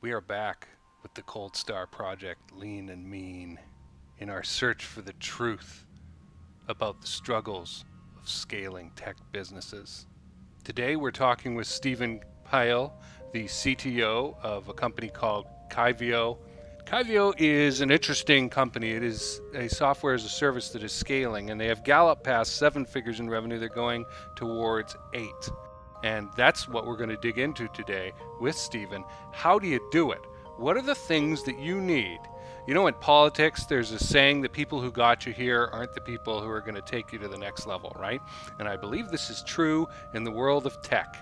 We are back with the Cold Star Project, Lean and Mean, in our search for the truth about the struggles of scaling tech businesses. Today we're talking with Stephen Peijl, the CTO of a company called Kyvio. Kyvio is an interesting company. It is a software as a service that is scaling, and they have galloped past 7 figures in revenue. They're going towards 8. And that's what we're going to dig into today with Stephen. How do you do it? What are the things that you need? You know, in politics, there's a saying that people who got you here aren't the people who are going to take you to the next level, right? And I believe this is true in the world of tech.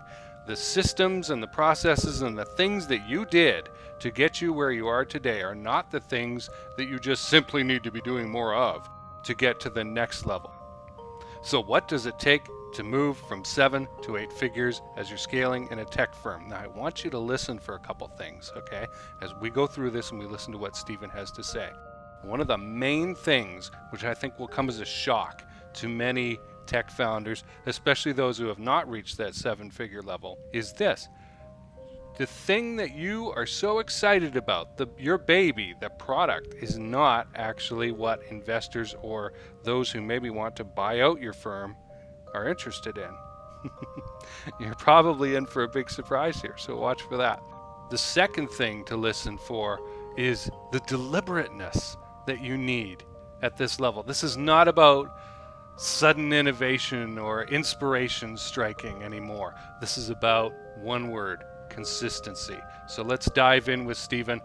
The systems and the processes and the things that you did to get you where you are today are not the things that you just simply need to be doing more of to get to the next level. So what does it take to move from 7 to 8 figures as you're scaling in a tech firm? Now, I want you to listen for a couple things, okay? As we go through this and we listen to what Stephen has to say. One of the main things, which I think will come as a shock to many tech founders, especially those who have not reached that 7-figure level, is this. The thing that you are so excited about, your baby, the product, is not actually what investors or those who maybe want to buy out your firm are interested in. You're probably in for a big surprise here, so watch for that. The second thing to listen for is the deliberateness that you need at this level. This is not about sudden innovation or inspiration striking anymore. This is about one word: consistency. So let's dive in with Stephen,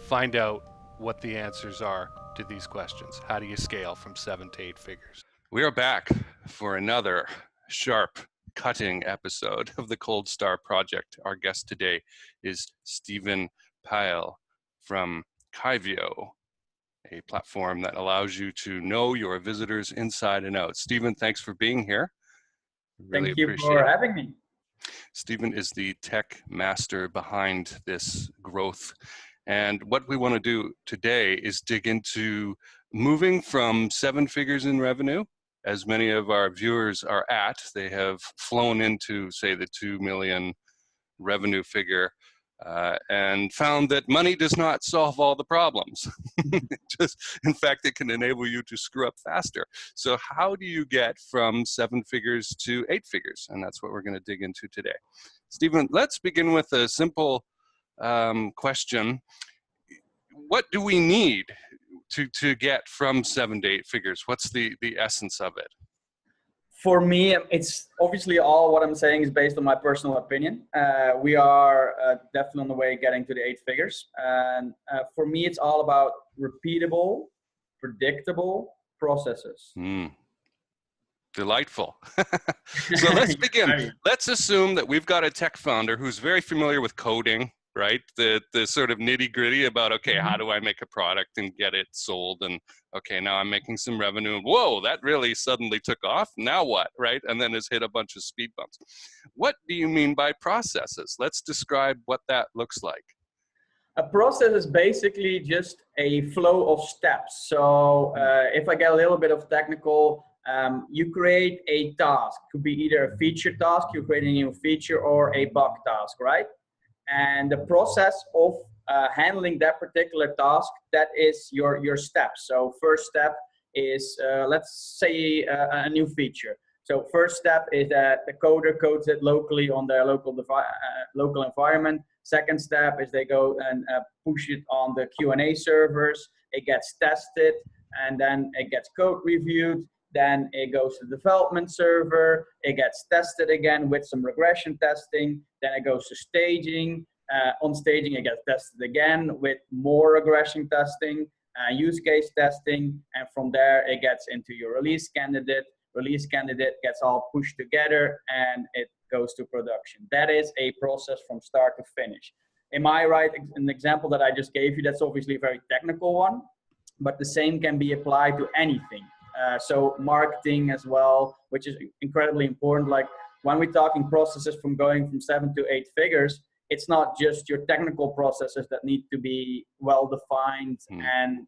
find out what the answers are to these questions. How do you scale from 7 to 8 figures? We are back for another sharp, cutting episode of the Cold Star Project. Our guest today is Stephen Peijl from Kyvio, a platform that allows you to know your visitors inside and out. Stephen, thanks for being here. Really Thank you appreciate for it. having me. Stephen is the tech master behind this growth. And what we want to do today is dig into moving from 7 figures in revenue, as many of our viewers are at. They have flown into, say, the 2 million revenue figure and found that money does not solve all the problems. In fact, it can enable you to screw up faster. So how do you get from 7 figures to 8 figures? And that's what we're going to dig into today. Stephen, let's begin with a simple question. What do we need to get from 7 to 8 figures? What's the essence of it? For me, it's obviously all what I'm saying is based on my personal opinion. We are definitely on the way getting to the 8 figures. And for me, it's all about repeatable, predictable processes. Delightful. So let's begin. Let's assume that we've got a tech founder who's very familiar with coding, right? The sort of nitty gritty about, okay, how do I make a product and get it sold? And okay, now I'm making some revenue. And whoa, that really suddenly took off. Now what, right? And then has hit a bunch of speed bumps. What do you mean by processes? Let's describe what that looks like. A process is basically just a flow of steps. So if I get a little bit of technical, you create a task. It could be either a feature task, you're creating a new feature, or a bug task, right? And the process of handling that particular task, that is your steps. So first step is, let's say a new feature. So first step is that the coder codes it locally on their local environment. Second step is they go and push it on the Q&A servers. It gets tested, and then it gets code reviewed. Then it goes to the development server. It gets tested again with some regression testing. Then it goes to staging. On staging, it gets tested again with more regression testing, use case testing. And from there, it gets into your release candidate. Release candidate gets all pushed together, and it goes to production. That is a process from start to finish. Am I right? An example that I just gave you, that's obviously a very technical one, but the same can be applied to anything. So marketing as well, which is incredibly important. Like when we're talking processes from going from 7 to 8 figures, it's not just your technical processes that need to be well-defined and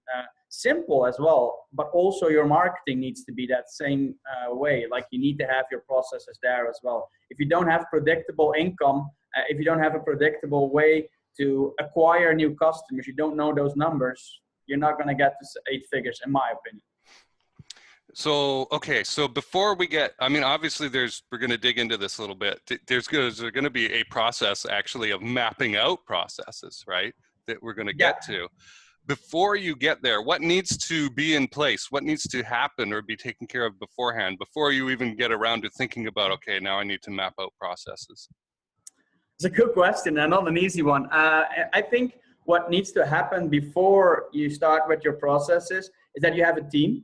simple as well, but also your marketing needs to be that same way. Like you need to have your processes there as well. If you don't have predictable income, if you don't have a predictable way to acquire new customers, you don't know those numbers, you're not going to get to 8 figures, in my opinion. So, okay, so before we get, I mean, obviously we're going to dig into this a little bit. There's going to be a process actually of mapping out processes, right? That we're going to get to. Before you get there, what needs to be in place? What needs to happen or be taken care of beforehand before you even get around to thinking about, okay, now I need to map out processes? It's a good question and not an easy one. I think what needs to happen before you start with your processes is that you have a team.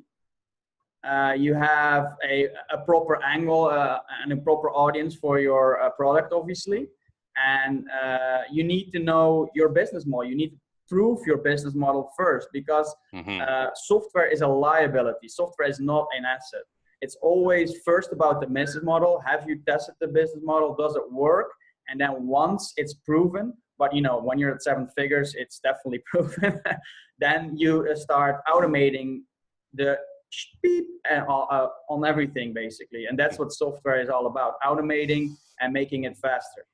You have a proper angle and a proper audience for your product, obviously. And you need to know your business model. You need to prove your business model first, because software is a liability. Software is not an asset. It's always first about the business model. Have you tested the business model? Does it work? And then once it's proven, but you know, when you're at 7 figures, it's definitely proven, then you start automating the beep on everything, basically. And that's what software is all about, automating and making it faster.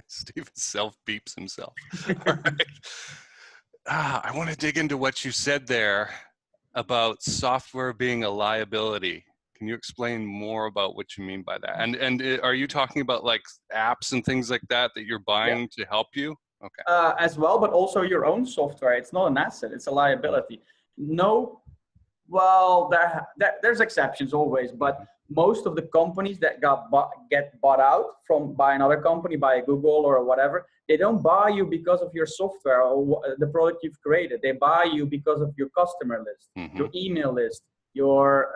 Steven self-beeps himself. All right. I want to dig into what you said there about software being a liability. Can you explain more about what you mean by that? And are you talking about like apps and things like that you're buying to help you? Okay. As well, but also your own software. It's not an asset, it's a liability. No, well, there's exceptions always, but most of the companies that get bought out by another company, by Google or whatever, they don't buy you because of your software or the product you've created. They buy you because of your customer list, your email list, your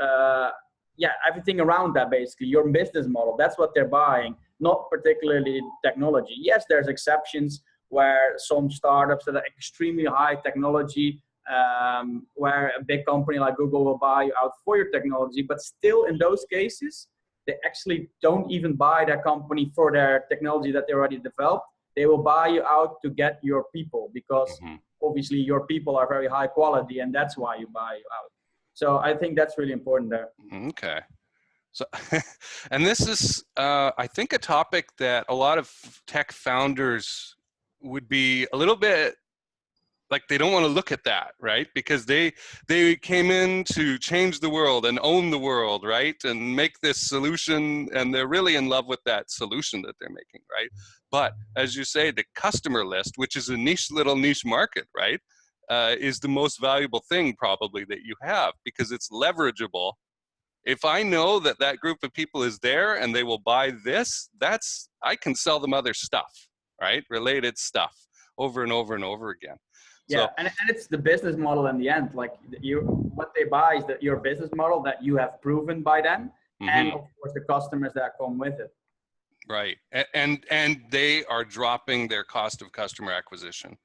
everything around that, basically, your business model. That's what they're buying, not particularly technology. Yes, there's exceptions where some startups that are extremely high technology, where a big company like Google will buy you out for your technology, but still in those cases, they actually don't even buy that company for their technology that they already developed. They will buy you out to get your people, because obviously your people are very high quality, and that's why you buy you out. So I think that's really important there. Okay. So, and this is, I think, a topic that a lot of tech founders would be a little bit like they don't want to look at that, right? Because they came in to change the world and own the world, right? And make this solution, and they're really in love with that solution that they're making, right? But as you say, the customer list, which is a little niche market, right? Is the most valuable thing probably that you have, because it's leverageable. If I know that that group of people is there and they will buy this, I can sell them other stuff, right? Related stuff over and over and over again. Yeah, so, and it's the business model in the end. Like what they buy is your business model that you have proven by them, and of course the customers that come with it. Right, and they are dropping their cost of customer acquisition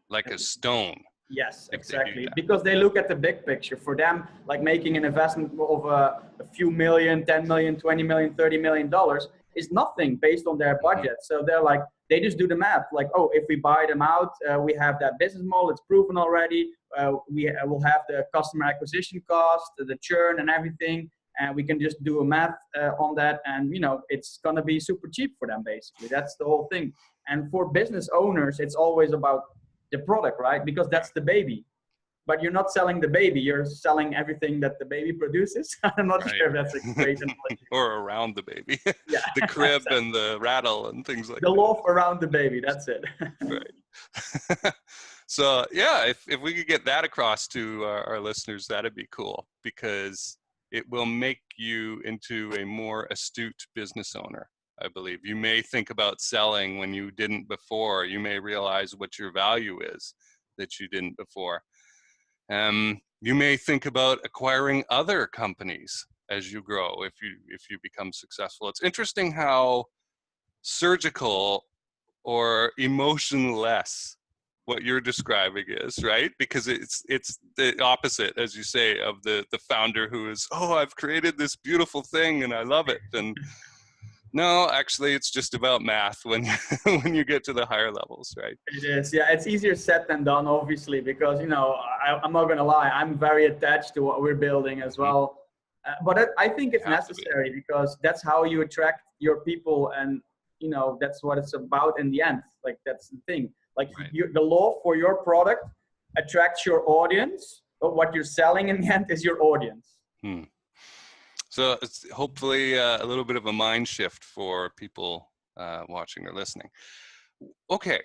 like a stone. Yes, exactly. Because they look at the big picture. For them, like making an investment of a few million, 10 million, 20 million, $30 million is nothing based on their budget. So they're like, they just do the math. Like, oh, if we buy them out, we have that business model. It's proven already. We will have the customer acquisition cost, the churn and everything. And we can just do a math on that. And, you know, it's going to be super cheap for them, basically. That's the whole thing. And for business owners, it's always about the product, right? Because that's the baby. But you're not selling the baby, you're selling everything that the baby produces. I'm not sure if that's a great analogy. Or around the baby. Yeah. The crib and the rattle and things like that. The loaf around the baby, that's it. Right. So yeah, if we could get that across to our listeners, that'd be cool, because it will make you into a more astute business owner. I believe you may think about selling when you didn't before. You may realize what your value is that you didn't before. You may think about acquiring other companies as you grow, if you become successful. It's interesting how surgical or emotionless what you're describing is, right? Because it's the opposite, as you say, of the founder who is, oh, I've created this beautiful thing and I love it. And no, actually, it's just about math when you get to the higher levels, right? It is, yeah. It's easier said than done, obviously, because, you know, I'm not going to lie, I'm very attached to what we're building as well. But I think it's necessary, because that's how you attract your people. And you know, that's what it's about in the end. Like, that's the thing. Like, Right. the law for your product attracts your audience, but what you're selling in the end is your audience. So it's hopefully a little bit of a mind shift for people watching or listening. Okay,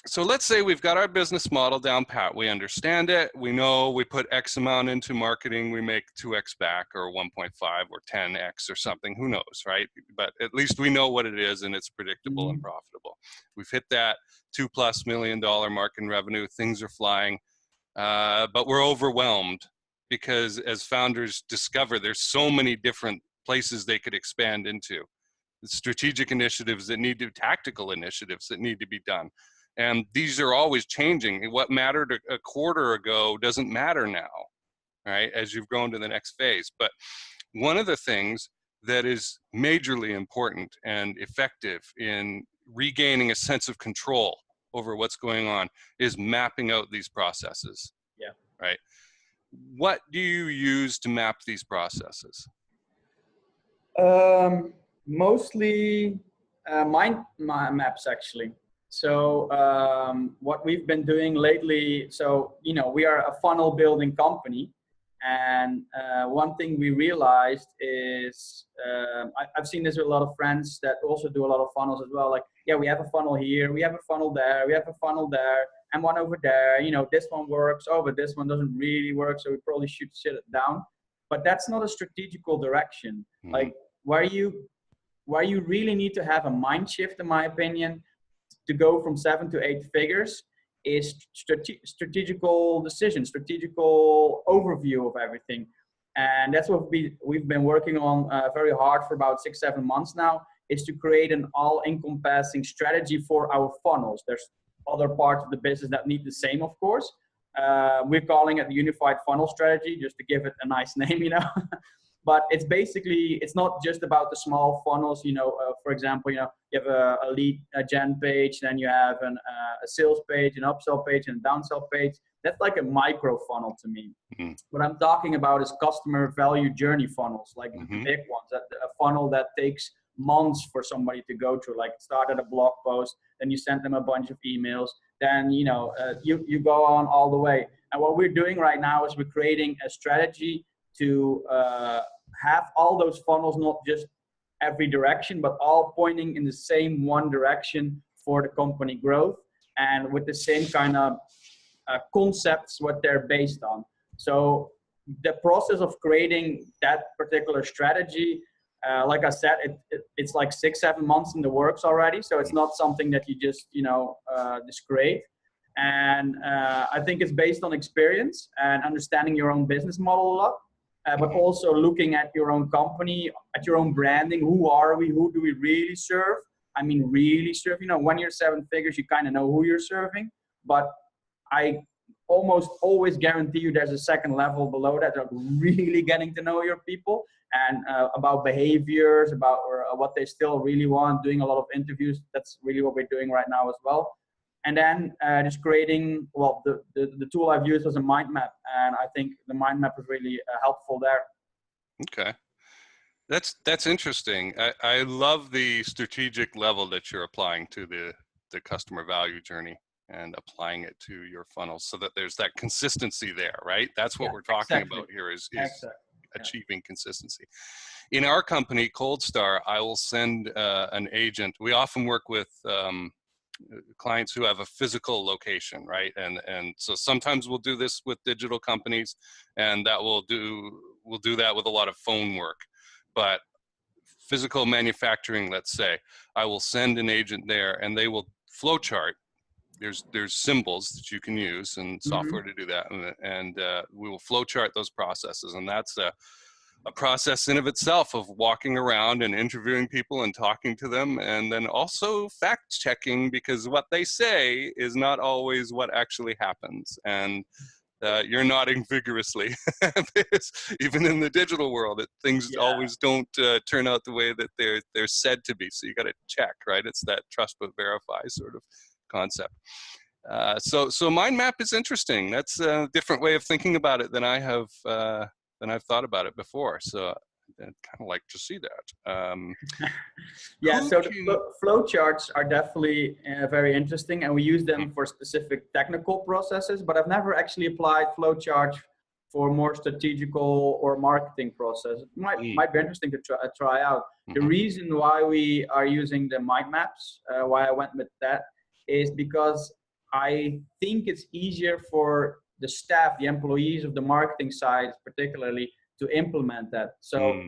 so let's say we've got our business model down pat. We understand it. We know we put X amount into marketing, we make 2X back, or 1.5 or 10X or something. Who knows, right? But at least we know what it is, and it's predictable and profitable. We've hit that $2+ million mark in revenue. Things are flying, but we're overwhelmed because as founders discover there's so many different places they could expand into. Strategic initiatives that need to, tactical initiatives that need to be done. And these are always changing. What mattered a quarter ago doesn't matter now, right? As you've grown to the next phase. But one of the things that is majorly important and effective in regaining a sense of control over what's going on is mapping out these processes. Yeah. Right? What do you use to map these processes? Mostly mind maps, actually. So what we've been doing lately, so, you know, we are a funnel building company. And one thing we realized is, I've seen this with a lot of friends that also do a lot of funnels as well. Like, yeah, we have a funnel here, we have a funnel there, we have a funnel there, and one over there. You know, this one works, oh, but this one doesn't really work, so we probably should sit it down. But that's not a strategical direction. Like, where you really need to have a mind shift, in my opinion, to go from 7 to 8 figures is strategical decision, strategical overview of everything. And that's what we've been working on very hard for about 6-7 months now, is to create an all-encompassing strategy for our funnels. There's other parts of the business that need the same, of course. We're calling it the unified funnel strategy, just to give it a nice name, you know. But it's basically, it's not just about the small funnels, you know. For example, you know, you have a lead gen page, then you have a sales page, an upsell page, and a downsell page. That's like a micro funnel to me. What I'm talking about is customer value journey funnels, like the big ones, a funnel that takes months for somebody to go through. Like, start at a blog post, then you send them a bunch of emails, then, you know, you go on all the way. And what we're doing right now is we're creating a strategy to have all those funnels, not just every direction, but all pointing in the same one direction for the company growth, and with the same kind of concepts what they're based on. So the process of creating that particular strategy, like I said, it's like 6-7 months in the works already. So it's not something that you just, you know, just create. And I think it's based on experience and understanding your own business model a lot. But also looking at your own company, at your own branding. Who are we? Who do we really serve? I mean, really serve. You know, when you're 7 figures, you kind of know who you're serving. But I almost always guarantee you there's a second level below that, like really getting to know your people and about behaviors, about what they still really want, doing a lot of interviews. That's really what we're doing right now as well. And then just creating, well, the tool I've used was a mind map, and I think the mind map is really helpful there. Okay, that's interesting. I love the strategic level that you're applying to the customer value journey and applying it to your funnels, so that there's that consistency there, right? That's what we're talking about here, is achieving consistency. In our company, Cold Star, I will send an agent. We often work with clients who have a physical location, right? And so sometimes we'll do this with digital companies, and that we'll do that with a lot of phone work. But physical manufacturing, let's say, I will send an agent there, and they will flowchart. There's symbols that you can use and software to do that, and we will flowchart those processes, and that's a process in of itself, of walking around and interviewing people and talking to them, and then also fact checking, because what they say is not always what actually happens. And you're nodding vigorously. Even in the digital world, things always don't turn out the way that they're said to be. So you got to check, right? It's that trust but verify sort of concept. So mind map is interesting. That's a different way of thinking about it than I've thought about it before. So I kind of like to see that. Yeah, so the flow charts are definitely very interesting, and we use them for specific technical processes, but I've never actually applied flow charts for more strategical or marketing process. It might be interesting to try out. The reason why we are using the mind maps, why I went with that, is because I think it's easier for the staff, the employees of the marketing side particularly, to implement that. So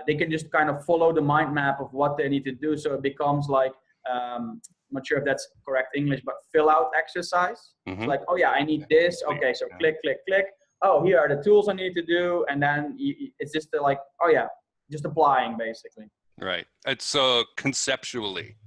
they can just kind of follow the mind map of what they need to do. So it becomes like, I'm not sure if that's correct English, but fill out exercise. It's like, oh yeah, I need this. Okay, so click, click, click. Oh, here are the tools I need to do. And then it's just like, oh yeah, just applying basically. Right. It's so conceptually.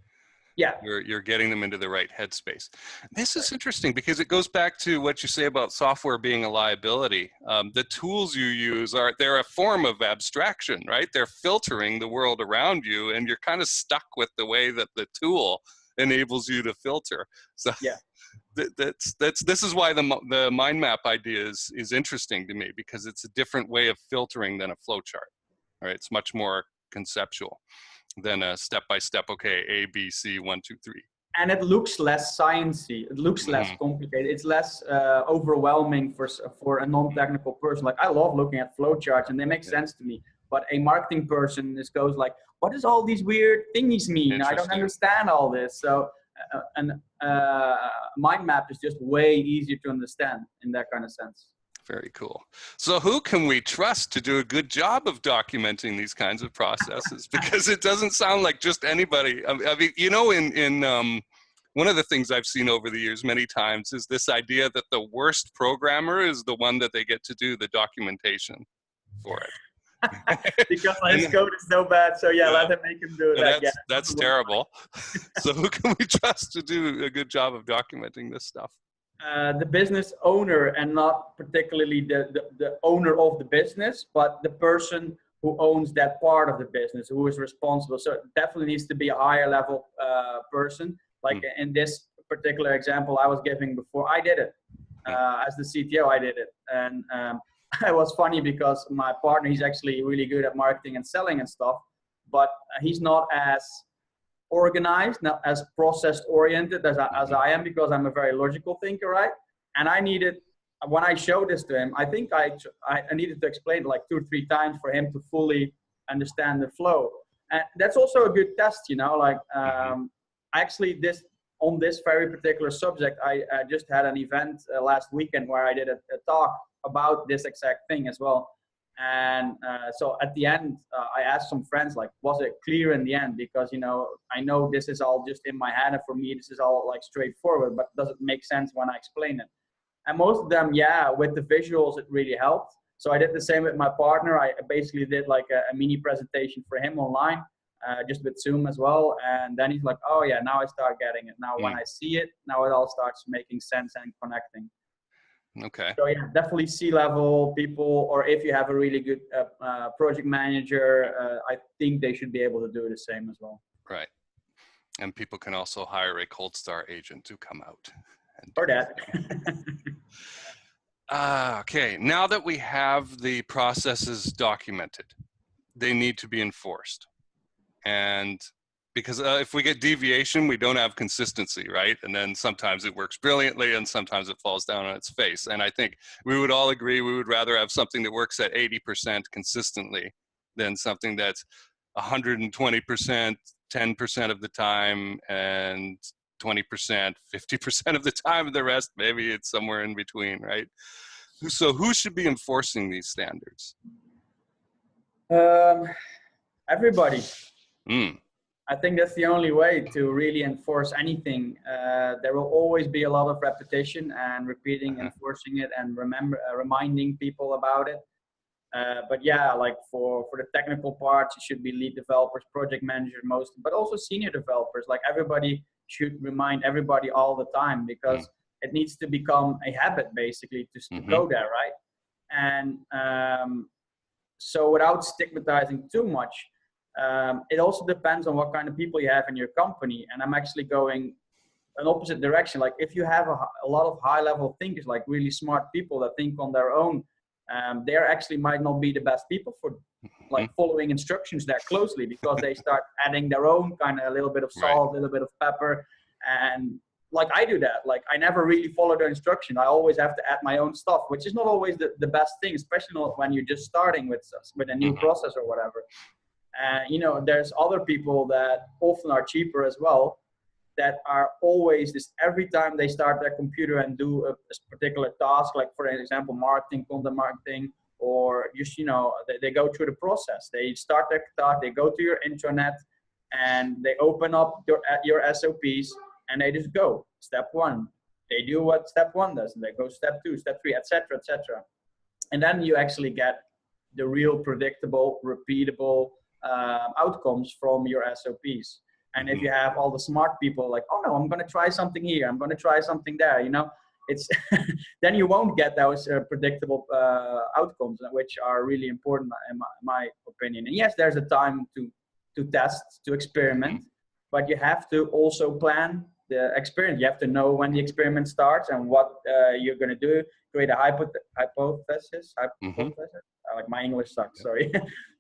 Yeah. You're getting them into the right headspace. This is interesting because it goes back to what you say about software being a liability. The tools you use they're a form of abstraction, right? They're filtering the world around you, and you're kind of stuck with the way that the tool enables you to filter. So yeah. This is why the mind map idea is interesting to me, because it's a different way of filtering than a flow chart. Right? It's much more conceptual than a step-by-step, okay, A, B, C, 1, 2, 3. And it looks less sciencey. It looks less complicated. It's less overwhelming for a non-technical person. Like, I love looking at flowcharts and they make sense to me. But a marketing person just goes like, what does all these weird thingies mean? I don't understand all this. So mind map is just way easier to understand in that kind of sense. Very cool. So who can we trust to do a good job of documenting these kinds of processes? Because it doesn't sound like just anybody. I mean, you know, in one of the things I've seen over the years many times is this idea that the worst programmer is the one that they get to do the documentation for it. Because his code is so bad, so yeah, let him make him do that. That's terrible. So who can we trust to do a good job of documenting this stuff? The business owner, and not particularly the owner of the business, but the person who owns that part of the business, who is responsible. So it definitely needs to be a higher level person. Like in this particular example I was giving before, I did it. As the CTO, I did it. And it was funny because my partner, he's actually really good at marketing and selling and stuff, but he's not as organized, not as process oriented as I am, because I'm a very logical thinker, right? And I needed, when I showed this to him, I think I needed to explain it like 2 or 3 times for him to fully understand the flow. And that's also a good test, you know, like actually on this very particular subject, I just had an event last weekend where I did a talk about this exact thing as well. And so at the end, I asked some friends, like, was it clear in the end? Because, you know, I know this is all just in my head, and for me, this is all like straightforward, but does it make sense when I explain it? And most of them, yeah, with the visuals, it really helped. So I did the same with my partner. I basically did like a mini presentation for him online, just with Zoom as well. And then he's like, oh yeah, now I start getting it. Now when I see it, now it all starts making sense and connecting. Okay. So yeah, definitely C-level people, or if you have a really good project manager, I think they should be able to do the same as well. Right. And people can also hire a cold star agent to come out. Or that. Okay. Now that we have the processes documented, they need to be enforced. And because if we get deviation, we don't have consistency, right? And then sometimes it works brilliantly and sometimes it falls down on its face. And I think we would all agree we would rather have something that works at 80% consistently than something that's 120%, 10% of the time, and 20%, 50% of the time, and the rest, maybe it's somewhere in between, right? So who should be enforcing these standards? Everybody. I think that's the only way to really enforce anything. There will always be a lot of repetition and repeating, enforcing it, and reminding people about it. But yeah, like for the technical parts, it should be lead developers, project managers most, but also senior developers. Like everybody should remind everybody all the time, because it needs to become a habit basically to go there, right? And so without stigmatizing too much, it also depends on what kind of people you have in your company. And I'm actually going an opposite direction. Like if you have a lot of high level thinkers, like really smart people that think on their own, they actually might not be the best people for like following instructions that closely, because they start adding their own kind of a little bit of salt, a little bit of pepper. And like I do that, like I never really follow the instruction. I always have to add my own stuff, which is not always the best thing, especially not when you're just starting with a new process or whatever. And you know, there's other people that often are cheaper as well, that are always this, every time they start their computer and do a particular task, like for example, marketing, content marketing, or just, you know, they go through the process. They start their task, they go to your intranet, and they open up your SOPs, and they just go step one. They do what step one does, and they go step two, step three, etc., etc. And then you actually get the real predictable, repeatable outcomes from your SOPs. And if you have all the smart people like, oh no, I'm going to try something here, I'm going to try something there, you know, it's then you won't get those predictable outcomes, which are really important in my opinion. And yes, there's a time to test, to experiment, but you have to also plan the experiment. You have to know when the experiment starts and what you're going to do. Create a hypothesis. Like my English sucks, sorry.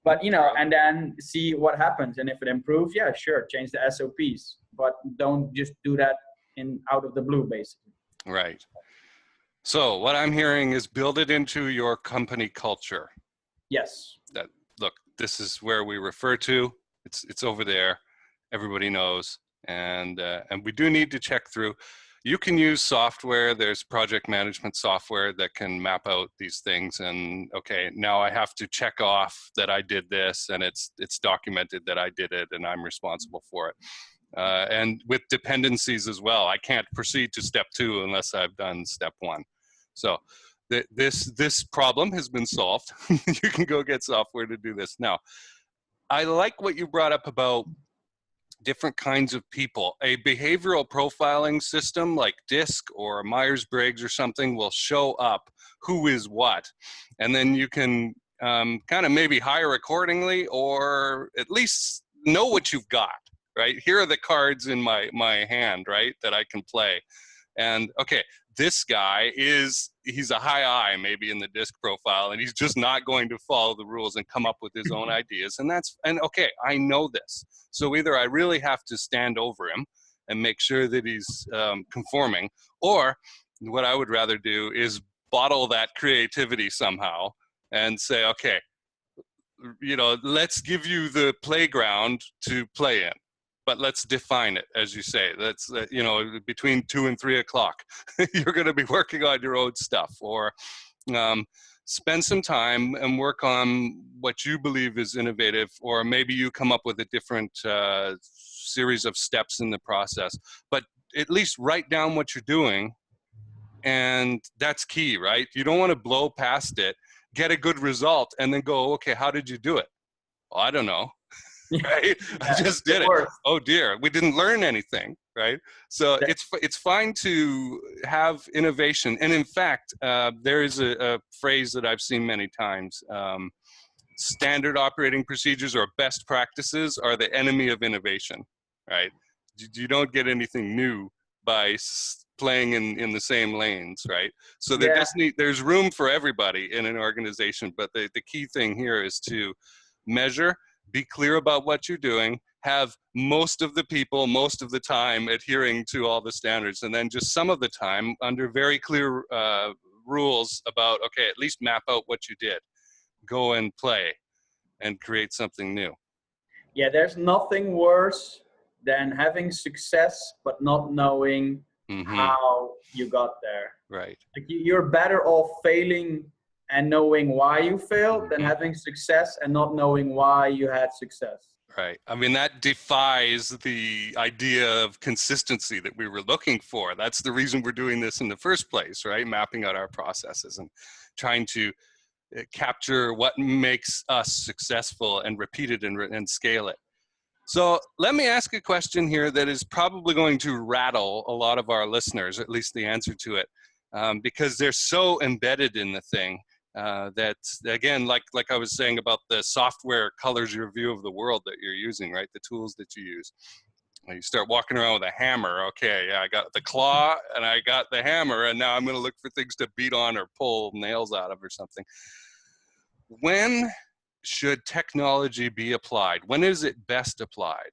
But you know, and then see what happens. And if it improves, yeah, sure, change the SOPs. But don't just do that out of the blue, basically. Right. So what I'm hearing is build it into your company culture. Yes. That, look, this is where we refer to. It's over there. Everybody knows. And we do need to check through. You can use software. There's project management software that can map out these things. And okay, now I have to check off that I did this, and it's documented that I did it, and I'm responsible for it. And with dependencies as well, I can't proceed to step 2 unless I've done step 1. So this problem has been solved. You can go get software to do this. Now, I like what you brought up about different kinds of people. A behavioral profiling system like DISC or Myers-Briggs or something will show up who is what. And then you can kind of maybe hire accordingly, or at least know what you've got, right? Here are the cards in my hand, right, that I can play. And okay, this guy he's a high I maybe in the DISC profile, and he's just not going to follow the rules and come up with his own ideas. And okay, I know this. So either I really have to stand over him and make sure that he's conforming, or what I would rather do is bottle that creativity somehow and say, okay, you know, let's give you the playground to play in, but let's define it, as you say. That's, you know, between 2 and 3 o'clock, you're going to be working on your own stuff, or spend some time and work on what you believe is innovative, or maybe you come up with a different series of steps in the process, but at least write down what you're doing. And that's key, right? You don't want to blow past it, get a good result, and then go, okay, how did you do it? Well, I don't know. Right? I just did it. Oh dear, we didn't learn anything, right? So it's fine to have innovation. And in fact, there is a phrase that I've seen many times. Standard operating procedures or best practices are the enemy of innovation, right? You don't get anything new by playing in the same lanes, right? So there's room for everybody in an organization, but the key thing here is to measure, be clear about what you're doing, have most of the people, most of the time adhering to all the standards, and then just some of the time under very clear rules about, okay, at least map out what you did. Go and play and create something new. Yeah, there's nothing worse than having success but not knowing how you got there. Right. Like you're better off failing and knowing why you failed than having success and not knowing why you had success. Right. I mean, that defies the idea of consistency that we were looking for. That's the reason we're doing this in the first place, right? Mapping out our processes and trying to capture what makes us successful and repeat it and scale it. So let me ask a question here that is probably going to rattle a lot of our listeners, at least the answer to it, because they're so embedded in the thing that, again, like I was saying about the software colors your view of the world that you're using, right? The tools that you use. You start walking around with a hammer. Okay, yeah, I got the claw and I got the hammer, and now I'm going to look for things to beat on or pull nails out of or something. When should technology be applied? When is it best applied?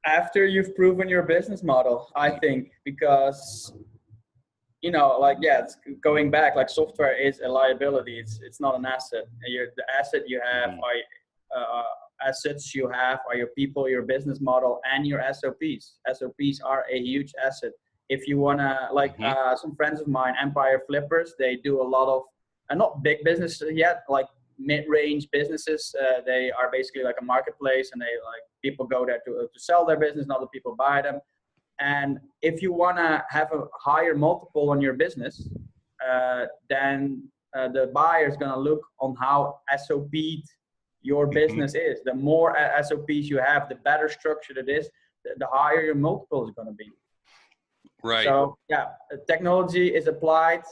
After you've proven your business model, I think, because you know, like, yeah, it's going back, like software is a liability. It's not an asset. The asset you have assets you have are your people, your business model, and your SOPs. SOPs are a huge asset. If you wanna, like, some friends of mine, Empire Flippers, they do a lot of, not big businesses yet, like mid-range businesses. They are basically like a marketplace, and they, like, people go there to sell their business, and other people buy them. And if you want to have a higher multiple on your business, then the buyer is going to look on how SOP'd your business is. The more SOPs you have, the better structured it is, the higher your multiple is going to be. Right. So yeah, technology is applied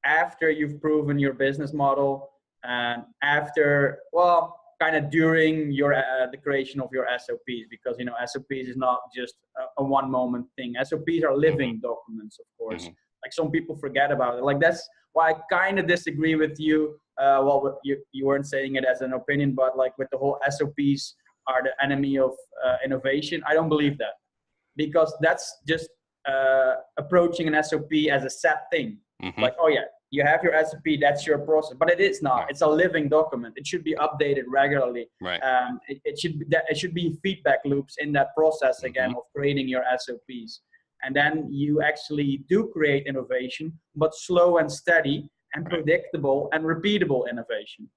after you've proven your business model, and after, well, kind of during your the creation of your SOPs, because, you know, SOPs is not just a one moment thing. SOPs are living documents, of course. Like, some people forget about it. Like, that's why I kind of disagree with you. Well, you weren't saying it as an opinion, but like with the whole SOPs are the enemy of innovation. I don't believe that, because that's just approaching an SOP as a set thing. Like, oh yeah, you have your SOP, that's your process, but it is not. It's a living document. It should be updated regularly. Right. It should be feedback loops in that process again of creating your SOPs, and then you actually do create innovation, but slow and steady and predictable and repeatable innovation.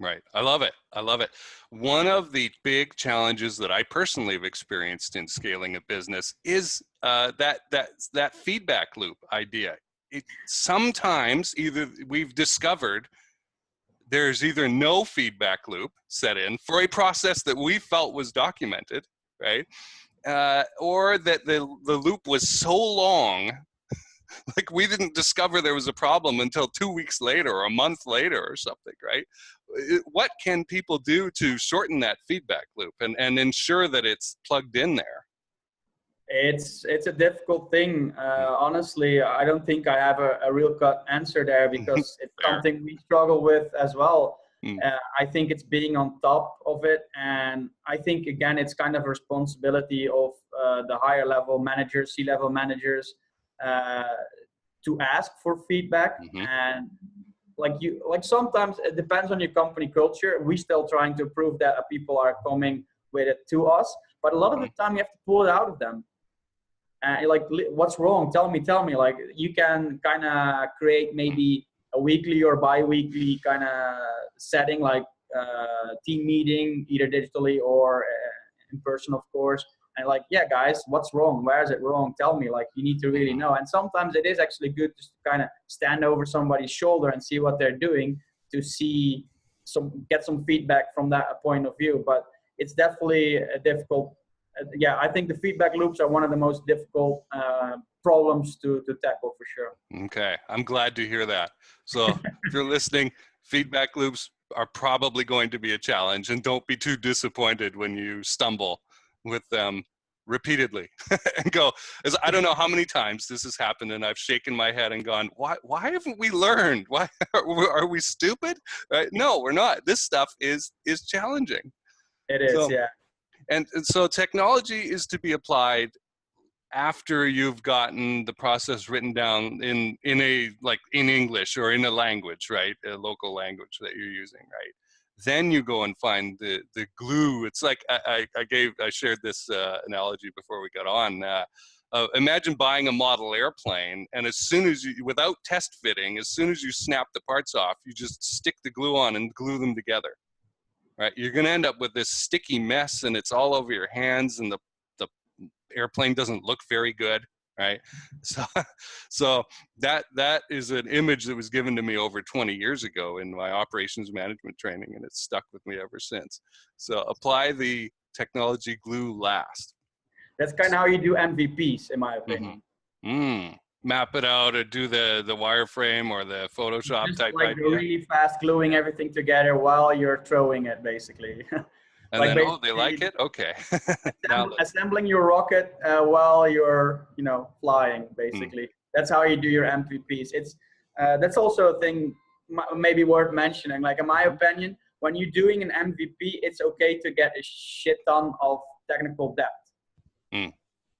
Right. I love it. I love it. One of the big challenges that I personally have experienced in scaling a business is that feedback loop idea. Sometimes we've discovered there's either no feedback loop set in for a process that we felt was documented, right? Or that the loop was so long, like we didn't discover there was a problem until 2 weeks later or a month later or something, right? What can people do to shorten that feedback loop and ensure that it's plugged in there? It's a difficult thing. Honestly, I don't think I have a real cut answer there, because it's something we struggle with as well. I think it's being on top of it, and I think, again, it's kind of a responsibility of the higher level managers, C-level managers, to ask for feedback. And like sometimes it depends on your company culture. We still trying to prove that people are coming with it to us, but a lot of the time you have to pull it out of them. Like, what's wrong? Tell me. Like, you can kind of create maybe a weekly or bi-weekly kind of setting, like team meeting, either digitally or in person, of course. And like, yeah, guys, what's wrong? Where is it wrong? Tell me. Like, you need to really know. And sometimes it is actually good just to kind of stand over somebody's shoulder and see what they're doing, to get some feedback from that point of view. But it's definitely a difficult. Yeah, I think the feedback loops are one of the most difficult problems to tackle, for sure. Okay, I'm glad to hear that. So if you're listening, feedback loops are probably going to be a challenge, and don't be too disappointed when you stumble with them repeatedly and go, as I don't know how many times this has happened, and I've shaken my head and gone, why haven't we learned? Why are we stupid? Right? No, we're not. This stuff is challenging. It is, yeah. And so technology is to be applied after you've gotten the process written down in English or in a language, right? A local language that you're using, right? Then you go and find the glue. It's like I shared this analogy before we got on. Imagine buying a model airplane, and as soon as without test fitting, as soon as you snap the parts off, you just stick the glue on and glue them together. Right, you're going to end up with this sticky mess, and it's all over your hands, and the airplane doesn't look very good, right? So that is an image that was given to me over 20 years ago in my operations management training, and it's stuck with me ever since. So apply the technology glue last. That's kind of how you do MVPs, in my opinion. Map it out or do the wireframe or the Photoshop just type like idea. Really fast gluing everything together while you're throwing it, basically. And Like then, oh, they like basically it? Okay. Now, assembling your rocket while you're, flying, hmm, basically. That's how you do your MVPs. That's also a thing maybe worth mentioning. Like, in my opinion, when you're doing an MVP, it's okay to get a shit ton of technical depth. hmm,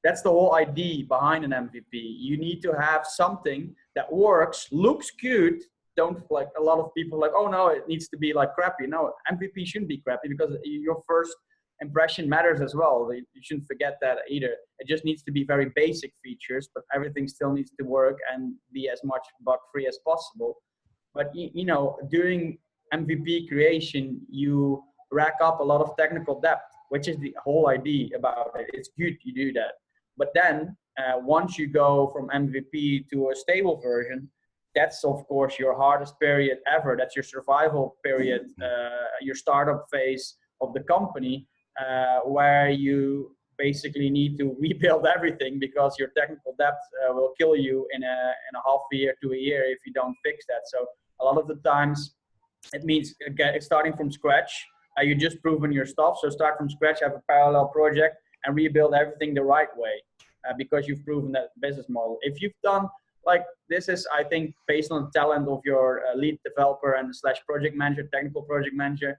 That's the whole idea behind an MVP. You need to have something that works, looks good. Don't, like, a lot of people like, oh no, it needs to be like crappy. No, MVP shouldn't be crappy because your first impression matters as well. You shouldn't forget that either. It just needs to be very basic features, but everything still needs to work and be as much bug free as possible. But during MVP creation, you rack up a lot of technical depth, which is the whole idea about it. It's good you do that. But then once you go from MVP to a stable version, that's of course your hardest period ever. That's your survival period, your startup phase of the company, where you basically need to rebuild everything because your technical depth will kill you in a half a year to a year if you don't fix that. So a lot of the times it means starting from scratch. You just proven your stuff, so start from scratch, have a parallel project, and rebuild everything the right way because you've proven that business model. If you've done like this, is I think based on the talent of your lead developer and slash project manager, technical project manager.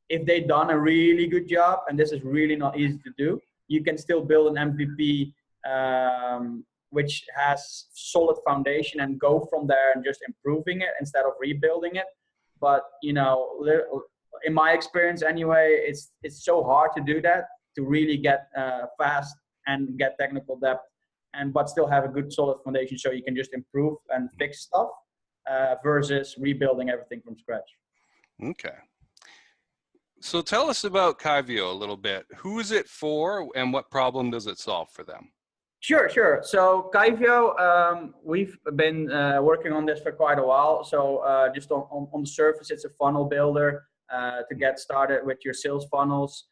If they've done a really good job, and this is really not easy to do, you can still build an MVP which has solid foundation and go from there and just improving it instead of rebuilding it. But in my experience anyway, it's so hard to do that, to really get fast and get technical depth, but still have a good solid foundation so you can just improve and fix stuff versus rebuilding everything from scratch. okay. So tell us about Kyvio a little bit. Who is it for, and what problem does it solve for them? Sure. So Kyvio, we've been working on this for quite a while. So just on the surface, it's a funnel builder to get started with your sales funnels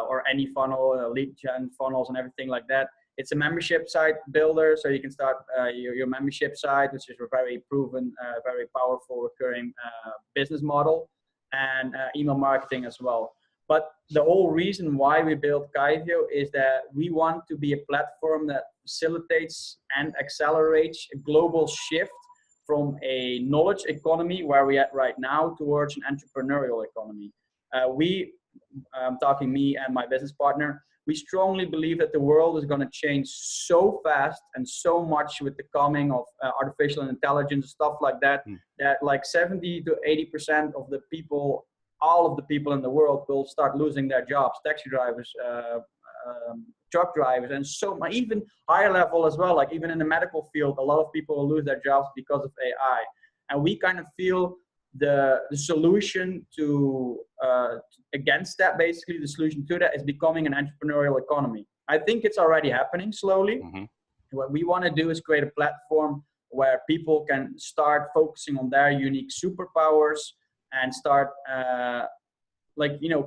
or any funnel, lead gen funnels and everything like that. It's a membership site builder, so you can start your membership site, which is a very proven, very powerful recurring business model, and email marketing as well. But the whole reason why we built Kyvio is that we want to be a platform that facilitates and accelerates a global shift from a knowledge economy where we're at right now towards an entrepreneurial economy. I'm talking me and my business partner, we strongly believe that the world is going to change so fast and so much with the coming of artificial intelligence, stuff like that, that like 70 to 80% of the people, all of the people in the world will start losing their jobs, taxi drivers, truck drivers, and so much, even higher level as well. Like even in the medical field, a lot of people will lose their jobs because of AI. And we kind of feel the solution to against that, basically the solution to that is becoming an entrepreneurial economy. I think it's already happening slowly. What we want to do is create a platform where people can start focusing on their unique superpowers and start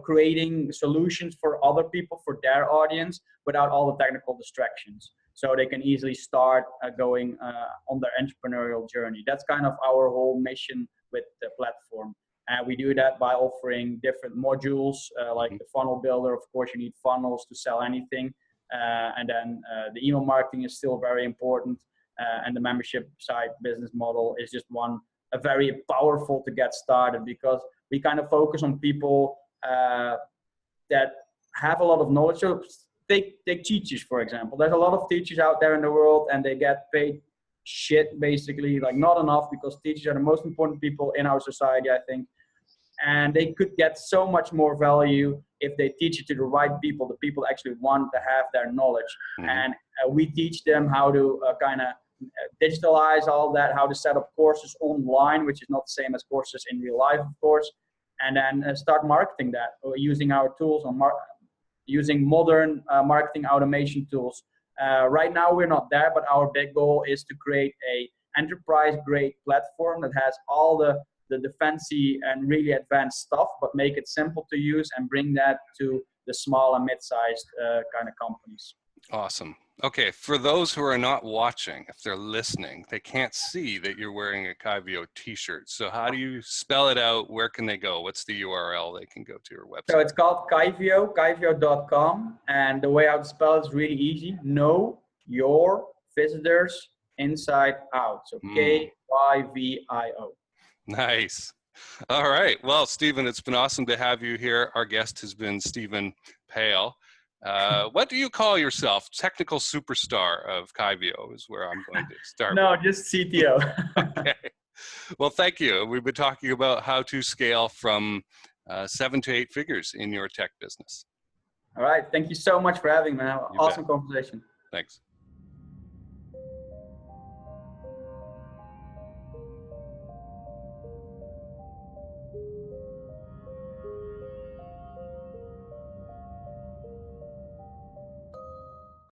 creating solutions for other people, for their audience, without all the technical distractions. So they can easily start going on their entrepreneurial journey. That's kind of our whole mission with the platform. And we do that by offering different modules, like the funnel builder. Of course, you need funnels to sell anything. And then the email marketing is still very important. And the membership side business model is just a very powerful to get started, because we kind of focus on people that have a lot of knowledge. So take teachers, for example. There's a lot of teachers out there in the world, and they get paid shit, basically, like not enough, because teachers are the most important people in our society, I think. And they could get so much more value if they teach it to the right people, the people actually want to have their knowledge. And we teach them how to kind of digitalize all that, how to set up courses online, which is not the same as courses in real life, of course, and then start marketing that using our tools, using modern marketing automation tools. Right now we're not there, but our big goal is to create a enterprise-grade platform that has all the fancy and really advanced stuff, but make it simple to use and bring that to the small and mid-sized kind of companies. Awesome. Okay, for those who are not watching, if they're listening, they can't see that you're wearing a Kyvio t-shirt. So how do you spell it out? Where can they go? What's the URL they can go to, your website? So it's called Kyvio, kyvio.com. And the way how to spell it is really easy. Know your visitors inside out. So Kyvio. Nice. All right. Well, Stephen, it's been awesome to have you here. Our guest has been Stephen Peijl. What do you call yourself? Technical superstar of Kyvio is where I'm going to start. No, just CTO. Okay. Well, thank you. We've been talking about how to scale from 7 to 8 figures in your tech business. All right. Thank you so much for having me. You Awesome bet. conversation. Thanks.